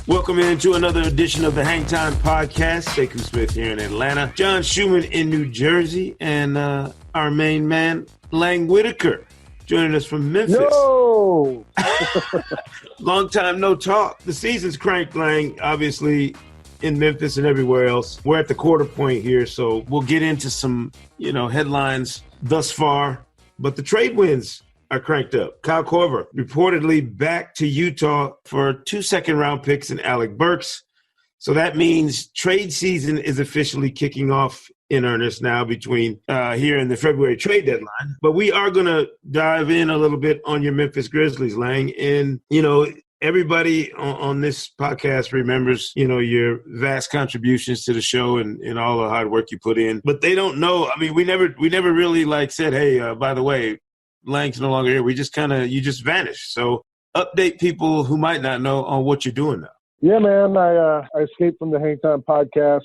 Welcome into another edition of the Hang Time Podcast. Sekou Smith here in Atlanta, John Schumann in New Jersey, and our main man, Lang Whitaker, joining us from Memphis. Yo! Long time no talk. The season's cranked, Lang, obviously in Memphis and everywhere else. We're at the quarter point here, so we'll get into some, headlines thus far. But the trade wins are cranked up. Kyle Korver reportedly back to Utah for 2 second-round picks and Alec Burks. So that means trade season is officially kicking off in earnest now between here and the February trade deadline. But we are going to dive in a little bit on your Memphis Grizzlies, Lang. And, everybody on this podcast remembers, your vast contributions to the show and all the hard work you put in. But they don't know. I mean, we never really said, hey, by the way, Lang's no longer here. You just vanished. So update people who might not know on what you're doing now. Yeah, man. I escaped from the Hang Time podcast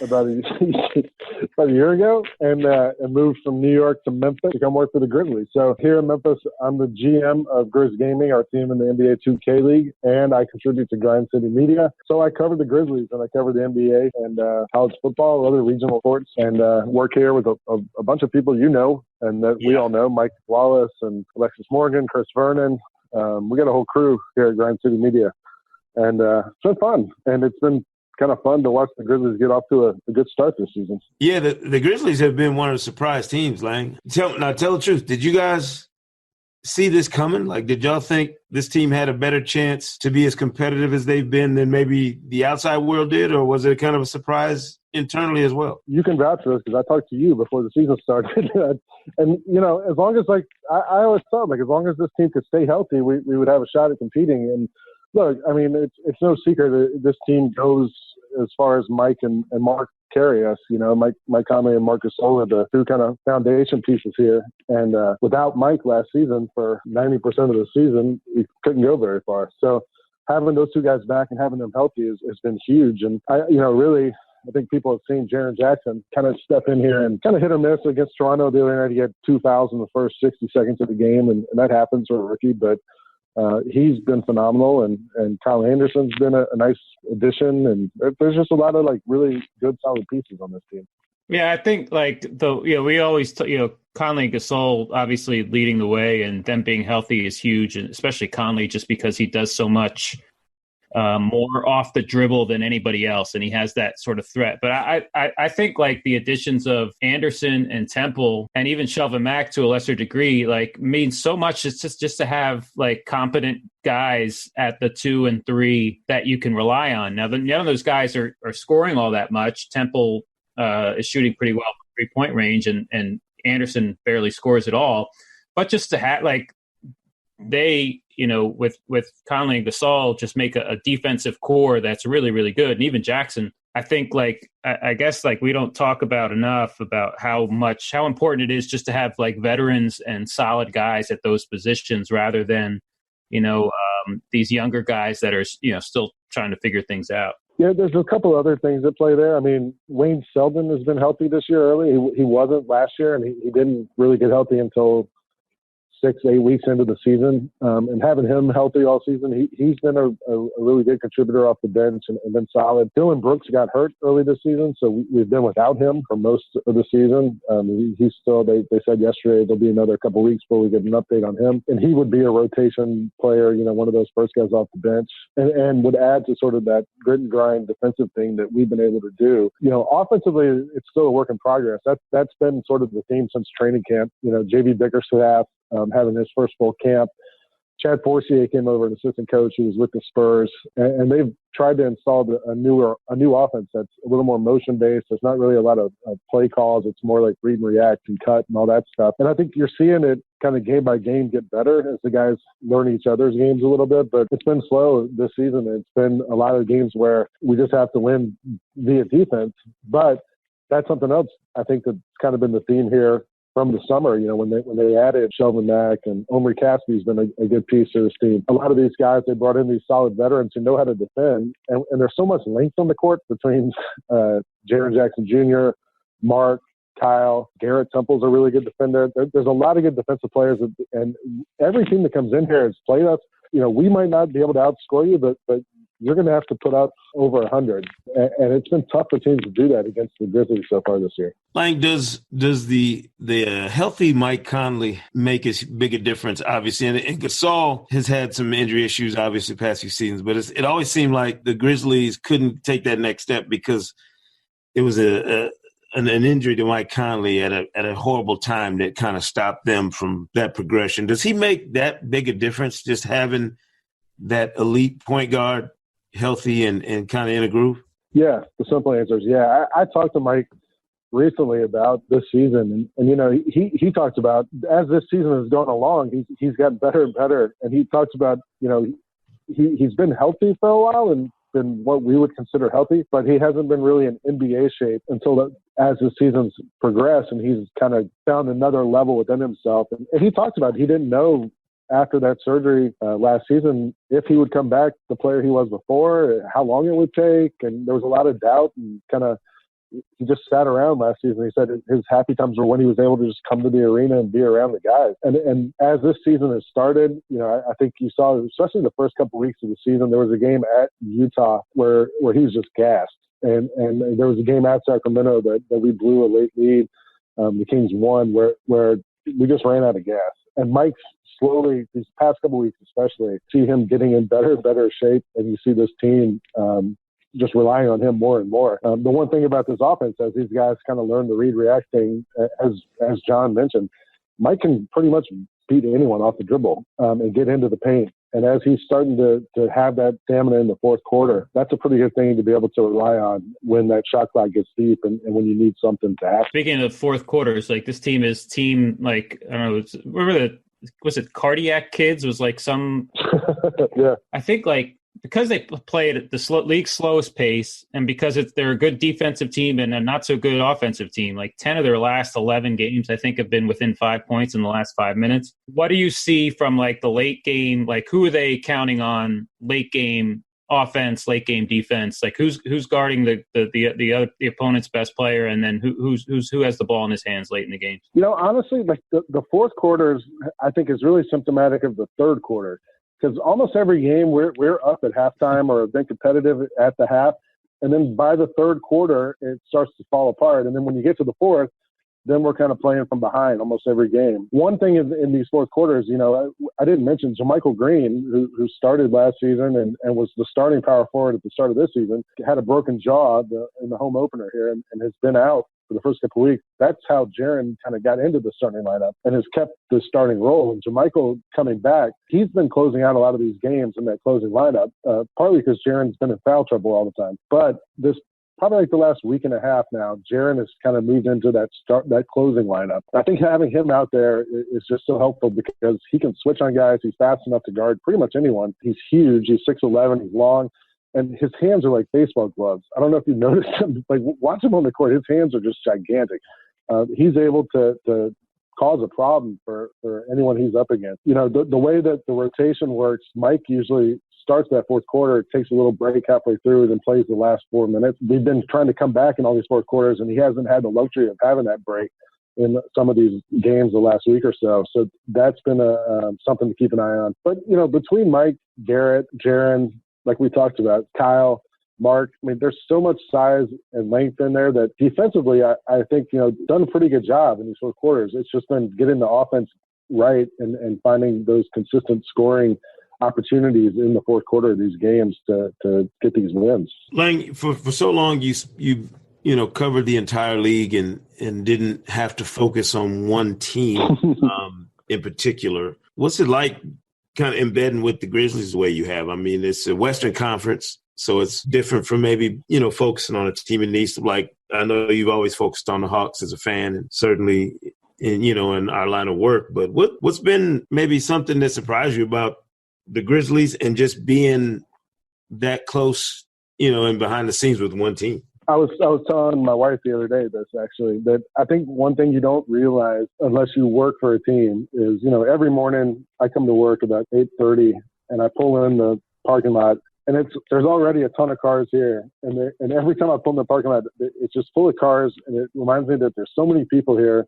about a year ago and moved from New York to Memphis to come work for the Grizzlies. So here in Memphis, I'm the GM of Grizz Gaming, our team in the NBA 2K League, and I contribute to Grind City Media. So I cover the Grizzlies and I cover the NBA and college football, other regional sports, and work here with a bunch of people and that we all know, Mike Wallace and Alexis Morgan, Chris Vernon. We got a whole crew here at Grind City Media. And it's been fun, and it's been kind of fun to watch the Grizzlies get off to a good start this season. Yeah, the Grizzlies have been one of the surprise teams, Lang. Tell the truth. Did you guys see this coming? Like, did y'all think this team had a better chance to be as competitive as they've been than maybe the outside world did, or was it kind of a surprise internally as well? You can vouch for this because I talked to you before the season started. And, as long as, I always thought, as long as this team could stay healthy, we would have a shot at competing. And look, I mean, it's no secret that this team goes as far as Mike and Mark carry us. Mike Conley and Marcus Gasol, the two kind of foundation pieces here. And without Mike last season, for 90% of the season, we couldn't go very far. So having those two guys back and having them healthy has been huge. And I think people have seen Jaren Jackson kind of step in here and kind of hit or miss against Toronto the other night. He had 2 fouls in the first 60 seconds of the game, and that happens for a rookie. But he's been phenomenal, and Kyle Anderson's been a nice addition. And there's just a lot of really good, solid pieces on this team. Yeah, I think we always Conley and Gasol obviously leading the way, and them being healthy is huge, and especially Conley just because he does so much more off the dribble than anybody else, and he has that sort of threat. But I think the additions of Anderson and Temple and even Shelvin Mack to a lesser degree means so much. It's just to have competent guys at the 2 and 3 that you can rely on. Now, none of those guys are scoring all that much. Temple is shooting pretty well from 3-point range, and Anderson barely scores at all. But just to have they, with Conley and Gasol, just make a defensive core that's really, really good. And even Jackson, I think, I guess we don't talk about enough about how important it is just to have veterans and solid guys at those positions rather than, these younger guys that are, still trying to figure things out. Yeah, there's a couple other things at play there. I mean, Wayne Selden has been healthy this year early. He wasn't last year, and he didn't really get healthy until 6-8 weeks into the season, and having him healthy all season, he's been a really good contributor off the bench and been solid. Dylan Brooks got hurt early this season, so we've been without him for most of the season. He's still, they said yesterday, there'll be another couple of weeks before we get an update on him, and he would be a rotation player, one of those first guys off the bench, and would add to sort of that grit and grind defensive thing that we've been able to do. Offensively, it's still a work in progress. That's been sort of the theme since training camp. JV Bickerstaff having his first full camp. Chad Forcier came over, an assistant coach who was with the Spurs, and they've tried to install a new offense that's a little more motion-based. There's not really a lot of play calls. It's more like read and react and cut and all that stuff. And I think you're seeing it kind of game by game get better as the guys learn each other's games a little bit. But it's been slow this season. It's been a lot of games where we just have to win via defense. But that's something else I think that's kind of been the theme here from the summer, when they added Shelvin Mack, and Omri Cassie's been a good piece of this team. A lot of these guys, they brought in these solid veterans who know how to defend, and there's so much length on the court between Jaren Jackson Jr., Mark, Kyle, Garrett Temple's a really good defender. There's a lot of good defensive players, and every team that comes in here has played us. We might not be able to outscore you, but you're going to have to put up over 100. And it's been tough for teams to do that against the Grizzlies so far this year. Lang, does the healthy Mike Conley make as big a difference, obviously? And Gasol has had some injury issues, obviously, past few seasons, but it always seemed like the Grizzlies couldn't take that next step because it was an injury to Mike Conley at a horrible time that kind of stopped them from that progression. Does he make that big a difference, just having that elite point guard healthy and kind of in a groove? Yeah, the simple answer is yeah. I talked to Mike recently about this season, and you know, he talks about as this season has gone along, he's gotten better and better, and he talks about, you know, he's been healthy for a while and been what we would consider healthy, but he hasn't been really in NBA shape as the season's progressed, and he's kind of found another level within himself. And he talked about he didn't know after that surgery last season if he would come back the player he was before, how long it would take, and there was a lot of doubt, and kind of he just sat around last season. He said his happy times were when he was able to just come to the arena and be around the guys. And as this season has started, you know, I think you saw, especially the first couple of weeks of the season, there was a game at Utah where he was just gassed. And there was a game at Sacramento that we blew a late lead. The Kings won where we just ran out of gas. And Mike's slowly, these past couple of weeks especially, see him getting in better shape, and you see this team just relying on him more and more. The one thing about this offense, as these guys kind of learn the read-react thing, as John mentioned, Mike can pretty much beat anyone off the dribble and get into the paint. And as he's starting to have that stamina in the fourth quarter, that's a pretty good thing to be able to rely on when that shot clock gets deep and when you need something to happen. Speaking of fourth quarters, like this team like, I don't know, remember was it Cardiac Kids was like some, yeah. I think like, because they play at the league's slowest pace, and because they're a good defensive team and a not so good offensive team, like 10 of their last 11 games, I think, have been within 5 points in the last 5 minutes. What do you see from like the late game? Like, who are they counting on late game offense, late game defense? Like, who's guarding the opponent's best player, and then who has the ball in his hands late in the game? You know, honestly, like the fourth quarter I think is really symptomatic of the third quarter. Because almost every game we're up at halftime or have been competitive at the half, and then by the third quarter it starts to fall apart. And then when you get to the fourth, then we're kind of playing from behind almost every game. One thing in these fourth quarters, you know, I didn't mention JaMychal Green, who started last season and was the starting power forward at the start of this season, had a broken jaw in the home opener here and has been out for the first couple of weeks. That's how Jaren kind of got into the starting lineup and has kept the starting role. And JaMychal coming back, he's been closing out a lot of these games in that closing lineup, partly because Jaren's been in foul trouble all the time. But this probably like the last week and a half now, Jaren has kind of moved into that closing lineup. I think having him out there is just so helpful because he can switch on guys. He's fast enough to guard pretty much anyone. He's huge. He's 6'11". He's long. And his hands are like baseball gloves. I don't know if you've noticed him. Like, watch him on the court. His hands are just gigantic. He's able to cause a problem for anyone he's up against. You know, the way that the rotation works, Mike usually starts that fourth quarter, takes a little break halfway through, then plays the last 4 minutes. We've been trying to come back in all these fourth quarters, and he hasn't had the luxury of having that break in some of these games the last week or so. So that's been something to keep an eye on. But, you know, between Mike, Garrett, Jaren, like we talked about, Kyle, Mark, I mean, there's so much size and length in there that defensively, I think, you know, done a pretty good job in these fourth quarters. It's just been getting the offense right and finding those consistent scoring opportunities in the fourth quarter of these games to get these wins. Lang, for so long, you covered the entire league and didn't have to focus on one team in particular. What's it like kind of embedding with the Grizzlies the way you have? I mean, it's a Western Conference, so it's different from maybe, you know, focusing on a team in the East. Like, I know you've always focused on the Hawks as a fan, and certainly in our line of work. But what's been maybe something that surprised you about the Grizzlies and just being that close, you know, and behind the scenes with one team? I was telling my wife the other day that I think one thing you don't realize unless you work for a team is, you know, every morning I come to work about 8:30 and I pull in the parking lot and there's already a ton of cars here. And every time I pull in the parking lot, it's just full of cars. And it reminds me that there's so many people here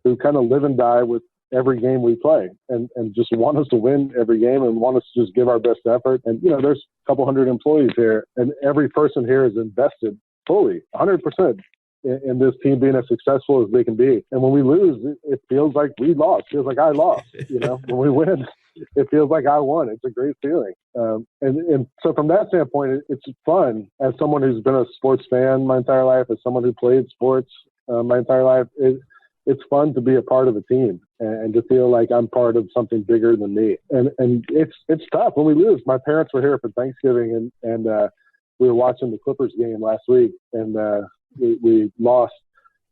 who kind of live and die with every game we play and just want us to win every game and want us to just give our best effort. And, there's a couple hundred employees here, and every person here is invested fully, 100%. In this team being as successful as they can be. And when we lose, it feels like we lost. It feels like I lost. When we win, it feels like I won. It's a great feeling. And so from that standpoint, it's fun. As someone who's been a sports fan my entire life, as someone who played sports my entire life, it's fun to be a part of a team and to feel like I'm part of something bigger than me. And it's tough when we lose. My parents were here for Thanksgiving and we were watching the Clippers game last week, and we lost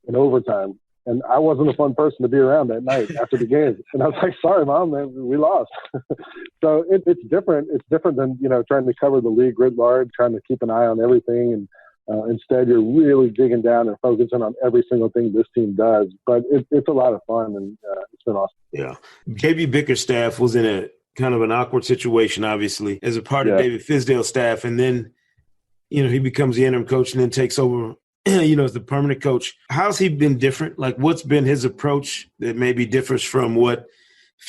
in overtime, and I wasn't a fun person to be around that night after the game. And I was like, "Sorry, Mom, man, we lost." So it's different. It's different than trying to cover the league writ large, trying to keep an eye on everything, and instead you're really digging down and focusing on every single thing this team does. But it's a lot of fun, and it's been awesome. Yeah, JB Bickerstaff was in a kind of an awkward situation, obviously, as a part of David Fizdale's staff, and then he becomes the interim coach and then takes over. As the permanent coach. How's he been different? Like, what's been his approach that maybe differs from what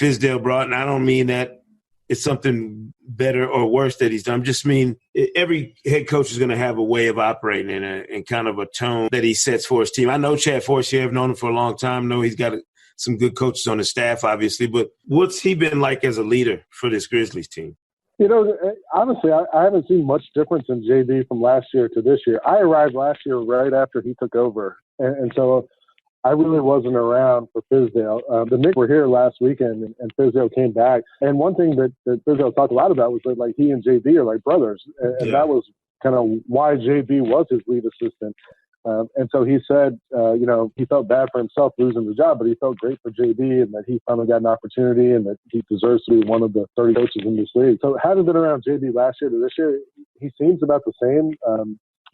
Fizdale brought? And I don't mean that it's something better or worse that he's done. I just mean every head coach is going to have a way of operating and kind of a tone that he sets for his team. I know Chad Forcier. I've known him for a long time. I know he's got some good coaches on his staff, obviously. But what's he been like as a leader for this Grizzlies team? Honestly, I haven't seen much difference in JB from last year to this year. I arrived last year right after he took over, and so I really wasn't around for Fizdale. The Knicks were here last weekend, and Fizdale came back. And one thing that Fizdale talked a lot about was that, like, he and JB are like brothers, and that was kind of why JB was his lead assistant. And so he said, he felt bad for himself losing the job, but he felt great for JB and that he finally got an opportunity and that he deserves to be one of the 30 coaches in this league. So having been around JB last year to this year, he seems about the same.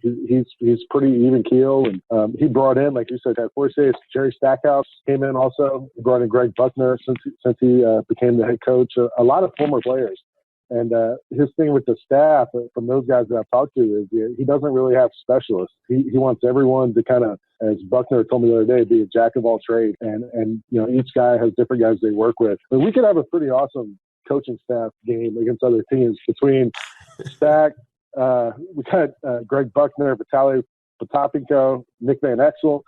He's pretty even keel, and he brought in, like you said, at Forcier, Jerry Stackhouse came in also. He brought in Greg Buckner since he became the head coach. A lot of former players. And his thing with the staff, from those guys that I've talked to, is he doesn't really have specialists. He wants everyone to kind of, as Buckner told me the other day, be a jack of all trades. And each guy has different guys they work with. But we could have a pretty awesome coaching staff game against other teams between Stack. We got Greg Buckner, Vitaly Potapenko, Nick Van Exel.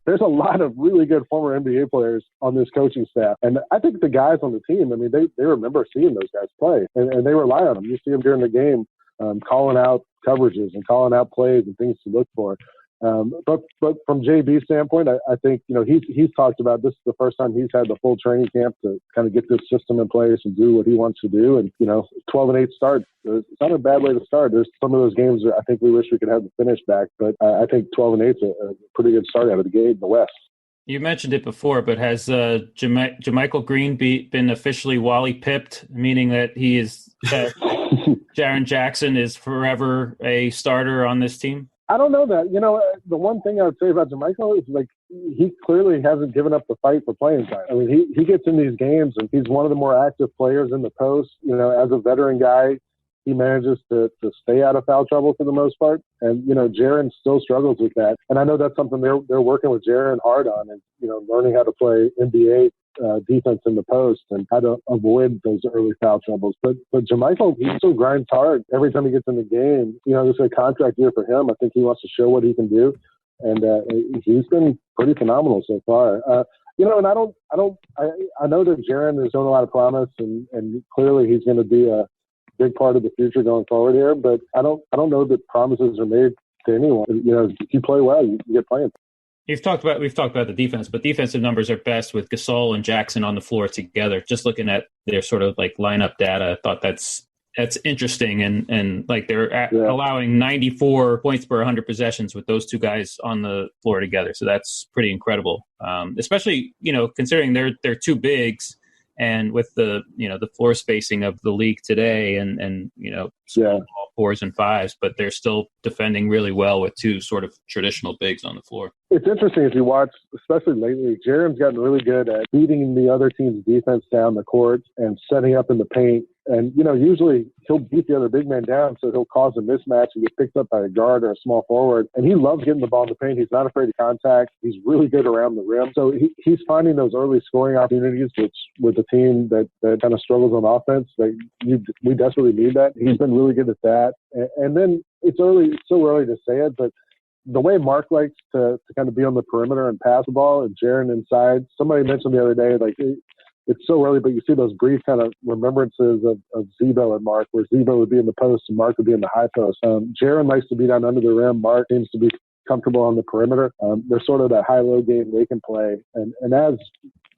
There's a lot of really good former NBA players on this coaching staff. And I think the guys on the team, I mean, they remember seeing those guys play, and they rely on them. You see them during the game calling out coverages and calling out plays and things to look for. But from JB's standpoint, I think, he's talked about this is the first time he's had the full training camp to kind of get this system in place and do what he wants to do. And, 12-8 start, it's not a bad way to start. There's some of those games that I think we wish we could have the finish back, but I think 12-8 is a pretty good start out of the gate in the West. You mentioned it before, but has Jermichael Green been officially Wally pipped, meaning that he is Jaren Jackson is forever a starter on this team? I don't know that. The one thing I would say about Jermichael is, like, he clearly hasn't given up the fight for playing time. I mean, he gets in these games, and he's one of the more active players in the post. As a veteran guy, he manages to stay out of foul trouble for the most part. And, Jaren still struggles with that. And I know that's something they're working with Jaren hard on, and, learning how to play NBA defense in the post and how to avoid those early foul troubles. But Jermichael, he still grinds hard every time he gets in the game. This is a contract year for him. I think he wants to show what he can do. And he's been pretty phenomenal so far. And I know that Jaren has shown a lot of promise, and clearly he's going to be a big part of the future going forward here. But I don't know that promises are made to anyone. If you play well, you get playing. We've talked about the defense, but defensive numbers are best with Gasol and Jackson on the floor together. Just looking at their sort of like lineup data, I thought that's interesting, and like they're allowing 94 points per 100 possessions with those two guys on the floor together. So that's pretty incredible, especially considering they're two bigs, and with the the floor spacing of the league today, and small ball 4s and 5s, but they're still defending really well with two sort of traditional bigs on the floor. It's interesting if you watch, especially lately, Jaren's gotten really good at beating the other team's defense down the court and setting up in the paint. And, usually he'll beat the other big man down, so he'll cause a mismatch and get picked up by a guard or a small forward. And he loves getting the ball in the paint. He's not afraid of contact. He's really good around the rim. So he's finding those early scoring opportunities, which with a team that kind of struggles on offense, we desperately need that. He's been really good at that. And then it's so early to say it, but the way Mark likes to kind of be on the perimeter and pass the ball and Jaren inside, somebody mentioned the other day, like it's so early, but you see those brief kind of remembrances of Zebo and Mark, where Zebo would be in the post and Mark would be in the high post. Jaren likes to be down under the rim. Mark seems to be comfortable on the perimeter. They're sort of that high-low game they can play. And as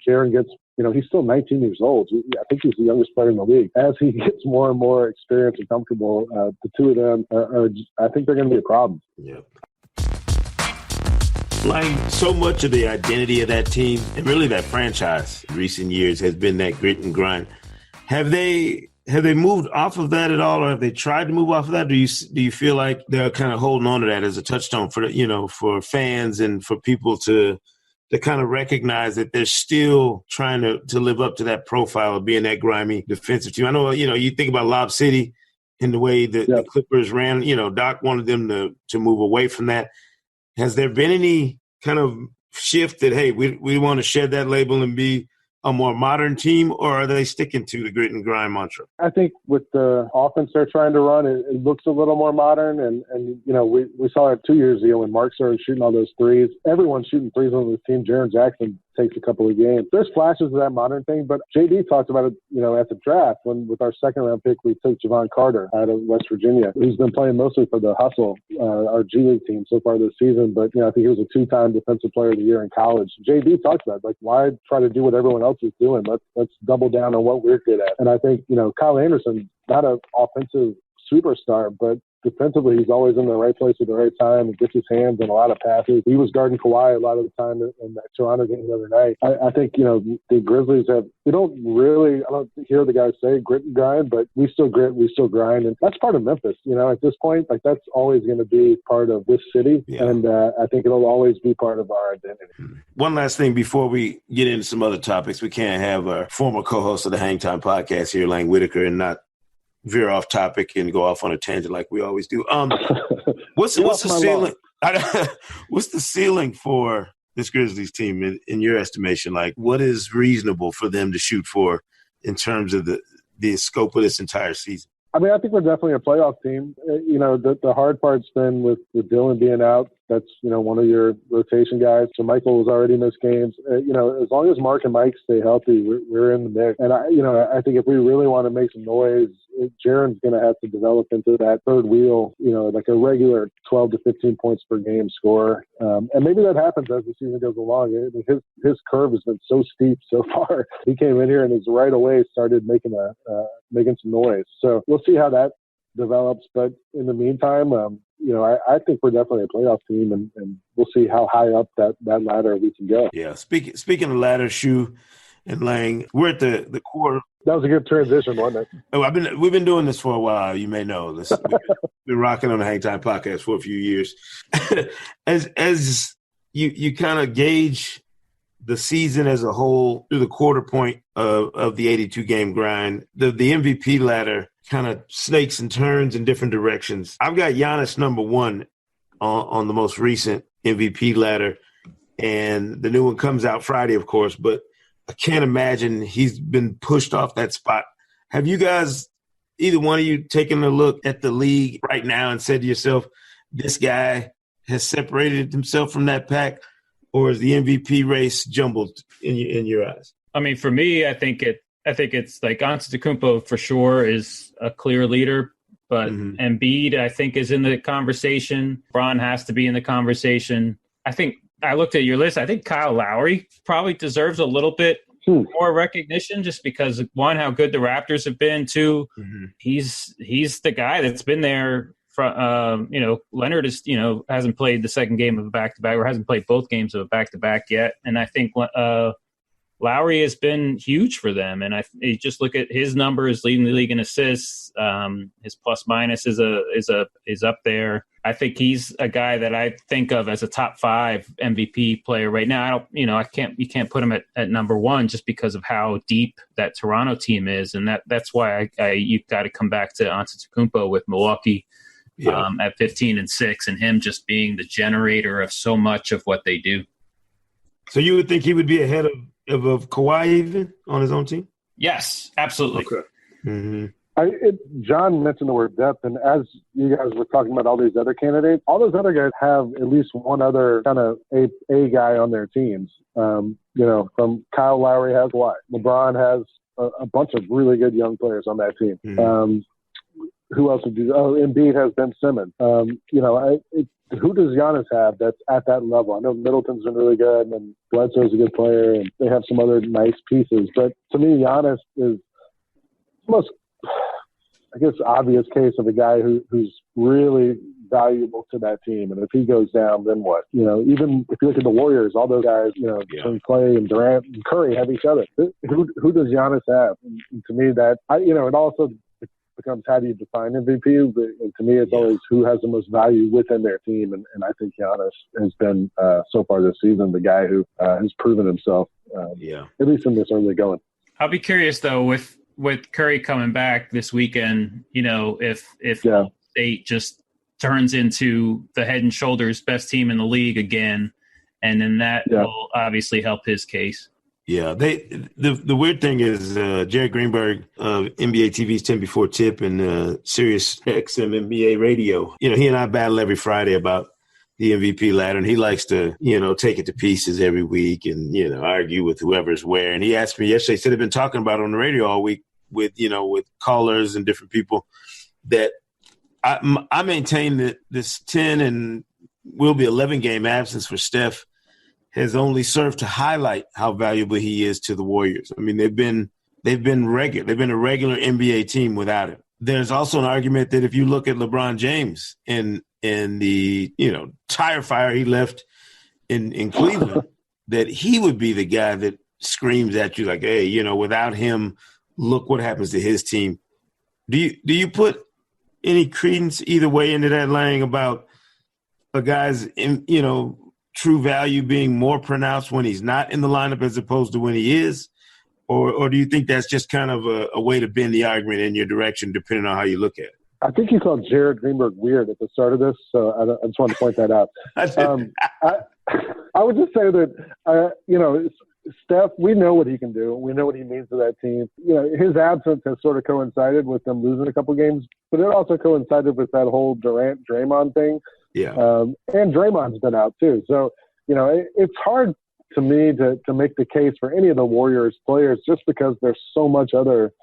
Jaren gets, he's still 19 years old. I think he's the youngest player in the league. As he gets more and more experience and comfortable, the two of them I think they're going to be a problem. Yeah. Like, so much of the identity of that team and really that franchise in recent years has been that grit and grind. Have they moved off of that at all, or have they tried to move off of that? Do you feel like they're kind of holding on to that as a touchstone for for fans and for people to kind of recognize that they're still trying to live up to that profile of being that grimy defensive team? I know, you think about Lob City and the way that the Clippers ran, Doc wanted them to move away from that. Has there been any kind of shift that, hey, we want to shed that label and be a more modern team, or are they sticking to the grit and grind mantra? I think with the offense they're trying to run, it looks a little more modern. And we saw it 2 years ago when Mark started shooting all those threes. Everyone's shooting threes on the team. Jaren Jackson takes a couple of games. There's flashes of that modern thing, but JD talked about it, at the draft when with our second round pick, we took Javon Carter out of West Virginia, who's been playing mostly for the Hustle, our G League team so far this season. But, I think he was a 2-time defensive player of the year in college. JD talked about it, like, why try to do what everyone else is doing? Let's double down on what we're good at. And I think, Kyle Anderson, not an offensive superstar, but defensively, he's always in the right place at the right time and gets his hands on a lot of passes. He was guarding Kawhi a lot of the time in that Toronto game the other night. I think, the Grizzlies I don't hear the guys say grit and grind, but we still grit, we still grind. And that's part of Memphis, at this point, like that's always going to be part of this city. Yeah. And I think it'll always be part of our identity. One last thing before we get into some other topics, we can't have our former co-host of the Hang Time podcast here, Lang Whitaker, and not veer off topic and go off on a tangent like we always do. What's the ceiling? What's the ceiling for this Grizzlies team in your estimation? Like, what is reasonable for them to shoot for in terms of the scope of this entire season? I mean, I think we're definitely a playoff team. The hard part's been with Dylan being out. That's, one of your rotation guys. So Michael has already missed games. As long as Mark and Mike stay healthy, we're in the mix. And I think if we really want to make some noise, Jaren's going to have to develop into that third wheel, like a regular 12 to 15 points per game scorer. And maybe that happens as the season goes along. I mean, his curve has been so steep so far. He came in here and he's right away started making some noise. So we'll see how that develops. But in the meantime, I think we're definitely a playoff team, and we'll see how high up that ladder we can go. Yeah. Speaking of ladder, Shu and Lang, we're at the quarter. That was a good transition, wasn't it? Oh, we've been doing this for a while. You may know this. We've been rocking on the Hang Time podcast for a few years. As you kind of gauge the season as a whole through the quarter point of the 82 game grind, the MVP ladder kind of snakes and turns in different directions. I've got Giannis number one on the most recent MVP ladder, and the new one comes out Friday, of course, but I can't imagine he's been pushed off that spot. Have you guys, either one of you, taken a look at the league right now and said to yourself, this guy has separated himself from that pack, or is the MVP race jumbled in your eyes? I mean, for me, I think it's like Antetokounmpo for sure is a clear leader, but Embiid, I think, is in the conversation. Bron has to be in the conversation. I think I looked at your list. I think Kyle Lowry probably deserves a little bit more recognition just because, one, how good the Raptors have been. Two, he's the guy that's been there. Leonard is, hasn't played the second game of a back-to-back or hasn't played both games of a back-to-back yet. And I think Lowry has been huge for them. And you just look at his numbers leading the league in assists. His plus minus is up there. I think he's a guy that I think of as a top 5 MVP player right now. You can't put him at number 1 just because of how deep that Toronto team is. And that's why you've got to come back to Antetokounmpo with Milwaukee at 15-6 and him just being the generator of so much of what they do. So you would think he would be ahead of Kawhi even on his own team? Yes, absolutely. Okay. Mm-hmm. John mentioned the word depth, and as you guys were talking about all these other candidates, all those other guys have at least one other kind of a guy on their teams. From Kyle Lowry has what? LeBron has a bunch of really good young players on that team. Mm-hmm. Who else would do? Embiid has Ben Simmons. Who does Giannis have that's at that level? I know Middleton's been really good, and Bledsoe's a good player, and they have some other nice pieces. But to me, Giannis is the most, I guess, obvious case of a guy who's really valuable to that team. And if he goes down, then what? Even if you look at the Warriors, all those guys, between Clay and Durant and Curry have each other. Who does Giannis have? And to me, that it also becomes how do you define MVP? But to me, it's always who has the most value within their team. And I think Giannis has been, so far this season, the guy who has proven himself, at least in this early going. I'll be curious, though, with Curry coming back this weekend, if State just turns into the head and shoulders best team in the league again, and then that will obviously help his case. Yeah, the weird thing is Jerry Greenberg of NBA TV's 10 Before Tip and Sirius XM NBA Radio. He and I battle every Friday about the MVP ladder, and he likes to, take it to pieces every week and, argue with whoever's where. And he asked me yesterday, he said, I've been talking about it on the radio all week with callers and different people, that I maintain that this 10 and will be 11 game absence for Steph has only served to highlight how valuable he is to the Warriors. I mean, they've been regular. They've been a regular NBA team without him. There's also an argument that if you look at LeBron James and the tire fire he left in Cleveland, that he would be the guy that screams at you like, hey, without him, look what happens to his team. Do you put any credence either way into that line about a guy's true value being more pronounced when he's not in the lineup as opposed to when he is? Or do you think that's just kind of a way to bend the argument in your direction depending on how you look at it? I think you called Jared Greenberg weird at the start of this, so I just wanted to point that out. I would just say that, Steph, we know what he can do. We know what he means to that team. His absence has sort of coincided with them losing a couple games, but it also coincided with that whole Durant-Draymond thing. Yeah. And Draymond's been out too. So, it's hard to me to make the case for any of the Warriors players just because there's so much other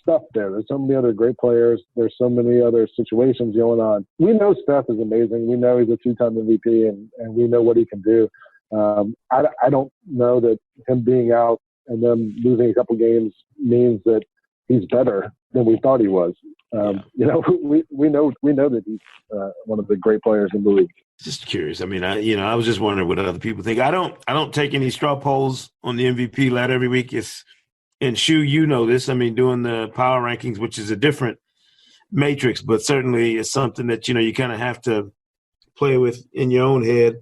stuff there. There's so many other great players. There's so many other situations going on. We know Steph is amazing. We know he's a 2-time MVP and we know what he can do. I don't know that him being out and them losing a couple games means that he's better than we thought he was. We know that he's one of the great players in the league. Just curious. I mean, I was just wondering what other people think. I don't take any straw polls on the MVP ladder every week. And Shu, this. I mean, doing the power rankings, which is a different matrix, but certainly it's something that you kind of have to play with in your own head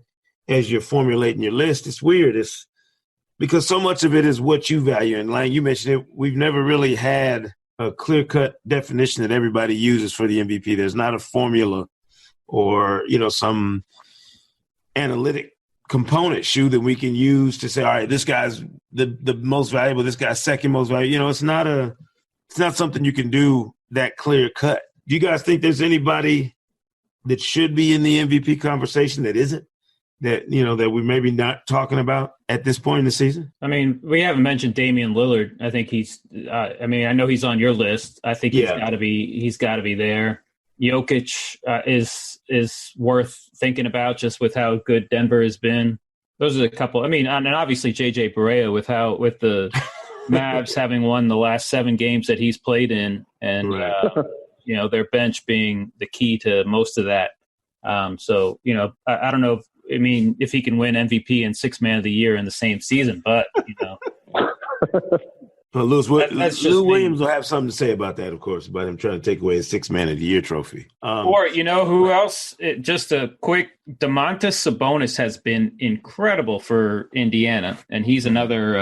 as you're formulating your list. It's weird. It's because so much of it is what you value. And like you mentioned it, we've never really had a clear-cut definition that everybody uses for the MVP. There's not a formula or, some analytic component that we can use to say, all right, this guy's the most valuable, this guy's second most valuable. It's not something you can do that clear cut. Do you guys think there's anybody that should be in the MVP conversation that isn't? That we're maybe not talking about at this point in the season? I mean, we haven't mentioned Damian Lillard. I think he's. I know he's on your list. I think he's got to be. He's got to be there. Jokic is worth thinking about just with how good Denver has been. Those are a couple. I mean, and obviously JJ Barea with the Mavs having won the last 7 games that he's played in, and their bench being the key to most of that. I don't know. If he can win MVP and 6th man of the year in the same season, but Lou Williams will have something to say about that, of course, about him trying to take away his Sixth Man of the Year trophy. Or, you know, who else? Just a quick, Domantas Sabonis has been incredible for Indiana, and he's another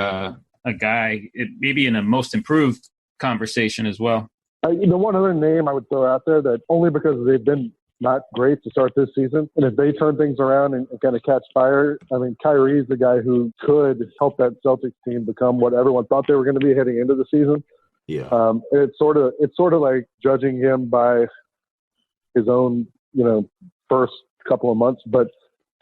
a guy, maybe in a most improved conversation as well. One other name I would throw out there that only because they've been not great to start this season, and if they turn things around and kind of catch fire, I mean, Kyrie's the guy who could help that Celtics team become what everyone thought they were going to be heading into the season. Yeah, it's sort of like judging him by his own, first couple of months. But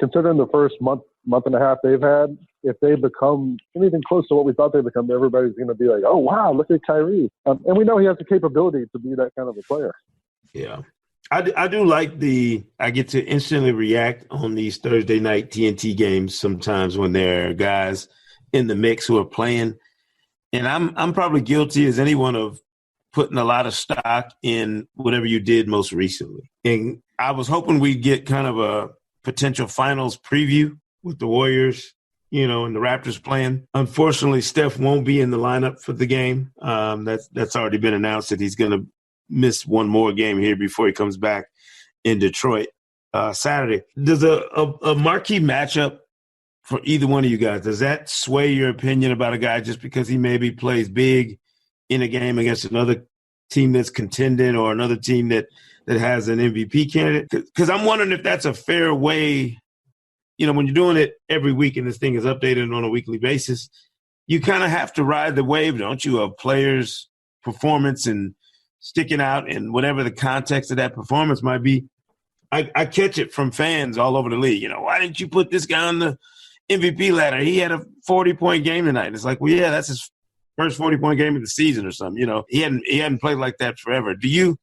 considering the first month and a half they've had, if they become anything close to what we thought they'd become, everybody's going to be like, "Oh wow, look at Kyrie!" And we know he has the capability to be that kind of a player. Yeah. I do like I get to instantly react on these Thursday night TNT games sometimes when there are guys in the mix who are playing. And I'm probably guilty as anyone of putting a lot of stock in whatever you did most recently. And I was hoping we'd get kind of a potential finals preview with the Warriors, and the Raptors playing. Unfortunately, Steph won't be in the lineup for the game. That's already been announced that he's going to miss one more game here before he comes back in Detroit Saturday. Does a marquee matchup for either one of you guys, does that sway your opinion about a guy just because he maybe plays big in a game against another team that's contending or another team that has an MVP candidate? Because I'm wondering if that's a fair way, when you're doing it every week and this thing is updated on a weekly basis, you kind of have to ride the wave, don't you, of players' performance and sticking out and whatever the context of that performance might be. I catch it from fans all over the league. Why didn't you put this guy on the MVP ladder? He had a 40-point game tonight. It's like, well, yeah, that's his first 40-point game of the season or something. He hadn't played like that forever. Do you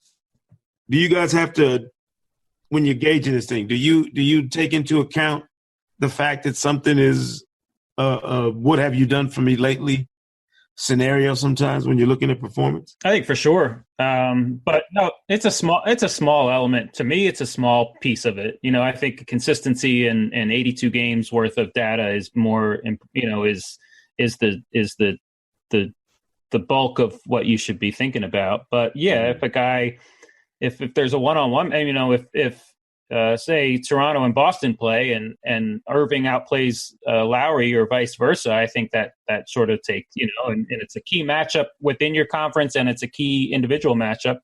guys have to, when you're gauging this thing, do you take into account the fact that something is what have you done for me lately scenario sometimes when you're looking at performance? I think for sure. But no, it's a small element. To me, it's a small piece of it. I think consistency and 82 games worth of data is more, is the bulk of what you should be thinking about. But yeah, if a guy, if there's a one-on-one, if say Toronto and Boston play and Irving outplays Lowry or vice versa, I think that sort of takes, and it's a key matchup within your conference and it's a key individual matchup.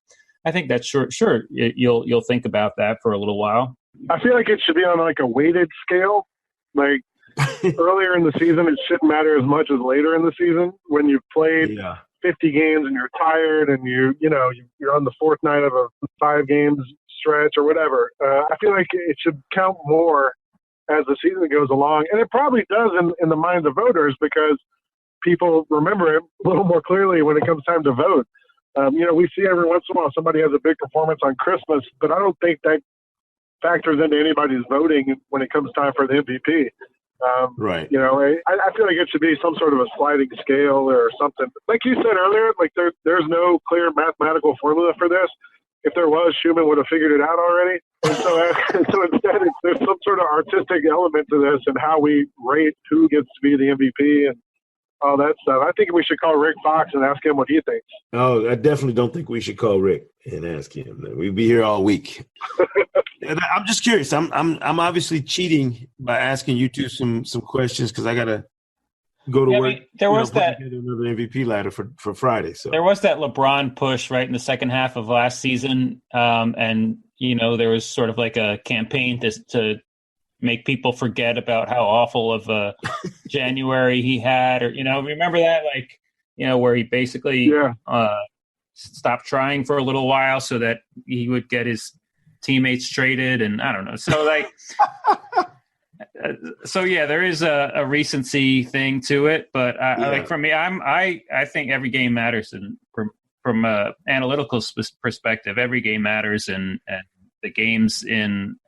I think that's sure you'll think about that for a little while. I feel like it should be on like a weighted scale. Like earlier in the season, it shouldn't matter as much as later in the season when you've played 50 games and you're tired and you're on the fourth night of a 5 games stretch or whatever. I feel like it should count more as the season goes along, and it probably does in the minds of voters because people remember it a little more clearly when it comes time to vote. We see every once in a while somebody has a big performance on Christmas, but I don't think that factors into anybody's voting when it comes time for the MVP. Right. I feel like it should be some sort of a sliding scale or something. Like you said earlier, like there's no clear mathematical formula for this. If there was, Schumann would have figured it out already. And so instead, there's some sort of artistic element to this and how we rate who gets to be the MVP and all that stuff. I think we should call Rick Fox and ask him what he thinks. Oh, I definitely don't think we should call Rick and ask him. We'd be here all week. I'm just curious. I'm obviously cheating by asking you two some questions because I got to go to work. There was that another MVP ladder for Friday. So there was that LeBron push right in the second half of last season, and there was sort of like a campaign to make people forget about how awful of a January he had, or remember that, where he basically stopped trying for a little while so that he would get his teammates traded, and I don't know. So so yeah, there is a recency thing to it, but for me, I think every game matters, and from a analytical perspective, every game matters, and the games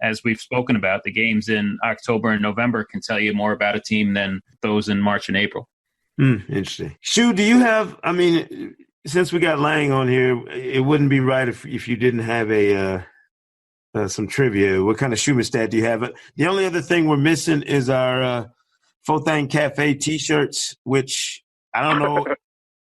as we've spoken about, the games in October and November can tell you more about a team than those in March and April. Interesting. Shu, do you have? I mean, since we got Lang on here, it wouldn't be right if you didn't have some trivia. What kind of Schumann stat do you have? The only other thing we're missing is our Faux Thang Cafe T-shirts, which I don't know.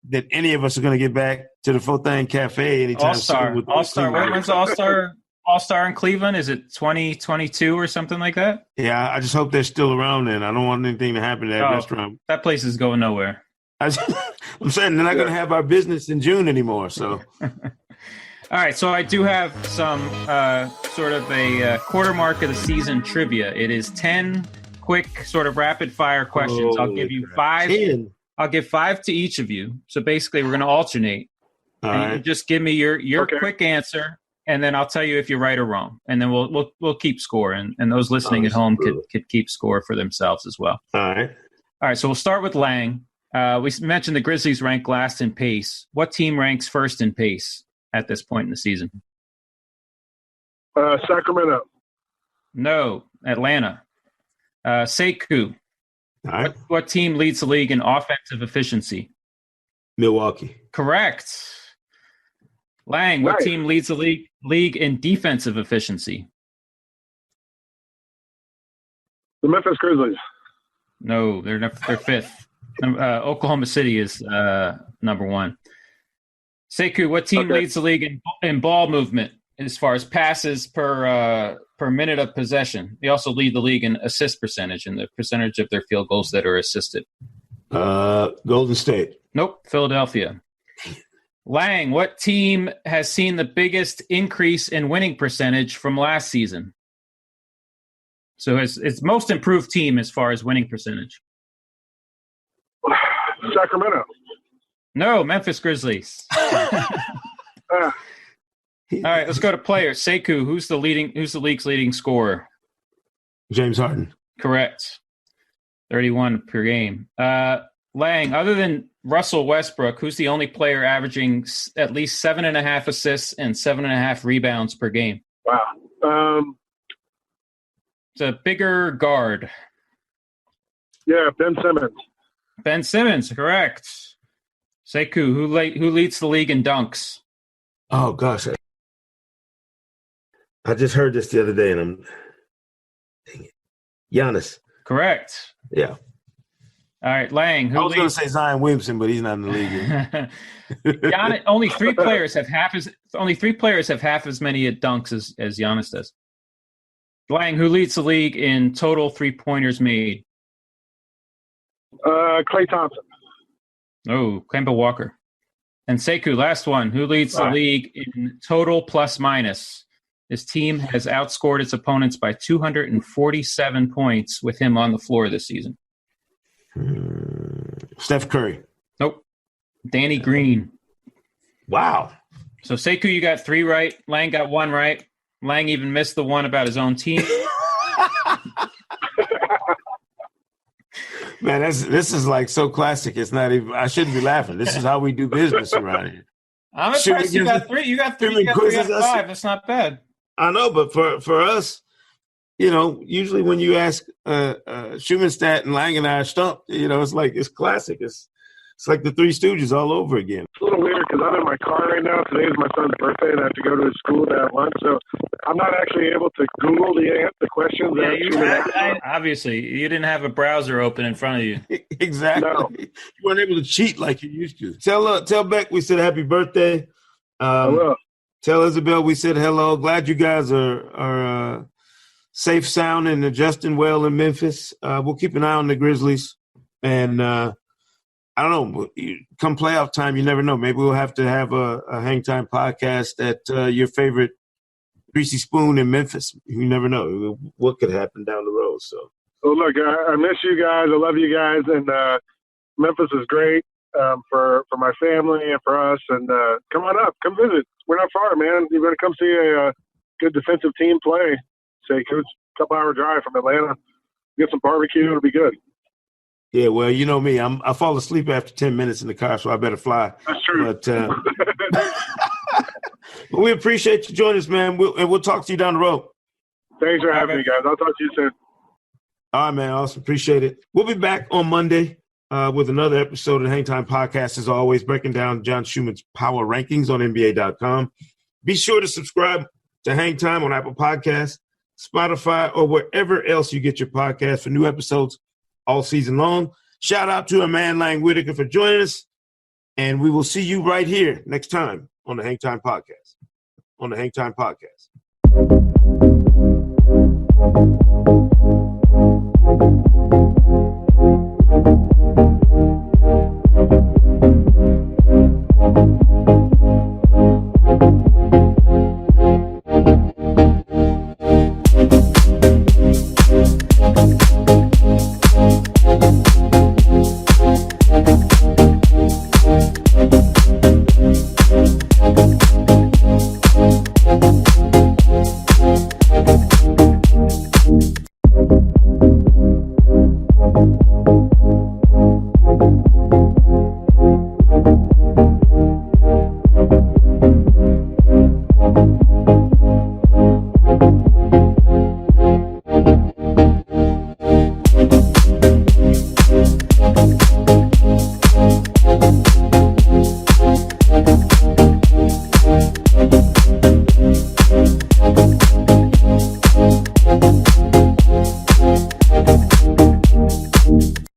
that any of us are going to get back to the Fotang Cafe anytime soon. All-Star. When's All-Star in Cleveland? Is it 2022 or something like that? Yeah, I just hope they're still around then. I don't want anything to happen to that restaurant. That place is going nowhere. I'm saying they're not going to have our business in June anymore. So, all right. So I do have some sort of a quarter mark of the season trivia. It is 10 quick sort of rapid fire questions. I'll give you 5. 10. I'll give 5 to each of you. So basically, we're going to alternate. All and right. you just give me your quick answer, and then I'll tell you if you're right or wrong, and then we'll keep score, and those listening at home could keep score for themselves as well. All right. All right. So we'll start with Lang. We mentioned the Grizzlies rank last in pace. What team ranks first in pace at this point in the season? Sacramento. No, Atlanta. Sekou. All right. What team leads the league in offensive efficiency? Milwaukee. Correct. Lang, what team leads the league in defensive efficiency? The Memphis Grizzlies. No, they're fifth. Oklahoma City is number 1. Sekou, what team leads the league in ball movement as far as passes per minute of possession? They also lead the league in assist percentage and the percentage of their field goals that are assisted. Golden State. Nope, Philadelphia. Lang, what team has seen the biggest increase in winning percentage from last season? So it's most improved team as far as winning percentage. Sacramento. No, Memphis Grizzlies. All right, let's go to players. Sekou, who's the league's leading scorer? James Harden. Correct. 31 per game. Lang, other than Russell Westbrook, who's the only player averaging at least 7.5 assists and 7.5 rebounds per game? Wow. It's a bigger guard. Yeah, Ben Simmons. Ben Simmons, correct. Sekou, who leads the league in dunks? Oh, gosh. I just heard this the other day, and dang it. Giannis. Correct. Yeah. All right, Lang. I was going to say Zion Williamson, but he's not in the league. Giannis, only three players have half as many at dunks as Giannis does. Lang, who leads the league in total 3-pointers made? Klay Thompson. Oh, Kemba Walker. And Sekou, last one. Who leads the league in total plus minus? His team has outscored its opponents by 247 points with him on the floor this season. Steph Curry. Nope. Danny Green. Wow. So Sekou, you got 3 right. Lang got 1 right. Lang even missed the one about his own team. Man, this is like so classic. It's not even. I shouldn't be laughing. This is how we do business around here. I'm impressed. You got 3. You got 3 out of 5. That's not bad. I know, but for us, usually when you ask Schumannstat and Lang and I are stumped, it's classic. It's like the Three Stooges all over again. It's a little weird because I'm in my car right now. Today is my son's birthday, and I have to go to his school to have lunch. So I'm not actually able to Google the questions. Yeah, obviously, you didn't have a browser open in front of you. Exactly. No. You weren't able to cheat like you used to. Tell Beck we said happy birthday. I will. Tell Isabel we said hello. Glad you guys are safe, sound, and adjusting well in Memphis. We'll keep an eye on the Grizzlies. And I don't know, come playoff time, you never know. Maybe we'll have to have a Hang Time podcast at your favorite Greasy Spoon in Memphis. You never know what could happen down the road. So, well, look, I miss you guys. I love you guys. And Memphis is great for my family and for us. And come on up. Come visit. We're not far, man. You're going to come see a good defensive team play. Say, it's a couple-hour drive from Atlanta. Get some barbecue. It'll be good. Yeah, well, you know me. I fall asleep after 10 minutes in the car, so I better fly. That's true. But we appreciate you joining us, man. We'll talk to you down the road. Thanks for having me, guys. I'll talk to you soon. All right, man. Awesome. Appreciate it. We'll be back on Monday with another episode of the Hang Time Podcast, as always, breaking down John Schuman's power rankings on NBA.com. Be sure to subscribe to Hang Time on Apple Podcasts, Spotify, or wherever else you get your podcast for new episodes all season long. Shout out to our man Lang Whitaker for joining us. And we will see you right here next time on the Hang Time Podcast. On the Hang Time Podcast.